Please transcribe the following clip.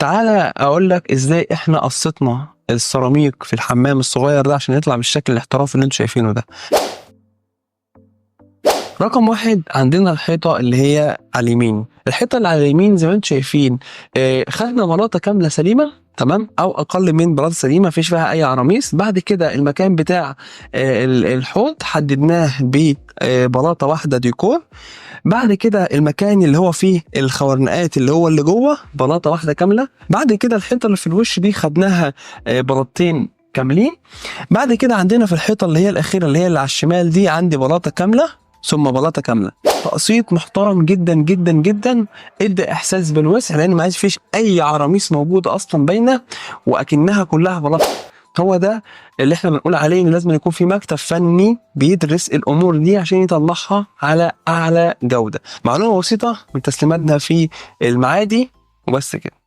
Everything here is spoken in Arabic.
تعالى اقول لك ازاي احنا قصتنا السيراميك في الحمام الصغير ده عشان يطلع بالشكل الاحترافي اللي انتوا شايفينه ده. رقم واحد، عندنا الحيطة اللي هي على اليمين. الحيطة اللي على اليمين زي ما انتوا شايفين خدنا بلاطة كاملة سليمة، تمام، او اقل من بلاطة سليمة مفيش فيها اي عراميس. بعد كده المكان بتاع الحوض حددناه ببلاطة واحدة ديكور. بعد كده المكان اللي هو فيه الخوارنقات اللي هو اللي جوه بلاطة واحدة كاملة. بعد كده الحيطة اللي في الوش دي خدناها بلاطتين كاملين. بعد كده عندنا في الحيطة اللي هي الأخيرة اللي هي اللي على الشمال دي عندي بلاطة كاملة ثم بلاطة كاملة. تقسيط محترم جدا جدا جدا، ادى احساس بالوسع لان ما فيش اي عراميس موجودة اصلا باينة واكنها كلها بلاطة. هو ده اللي احنا بنقول عليه ان لازم يكون في مكتب فني بيدرس الامور دي عشان يطلعها على اعلى جودة. معلومة بسيطة من تسليماتنا في المعادي وبس كده.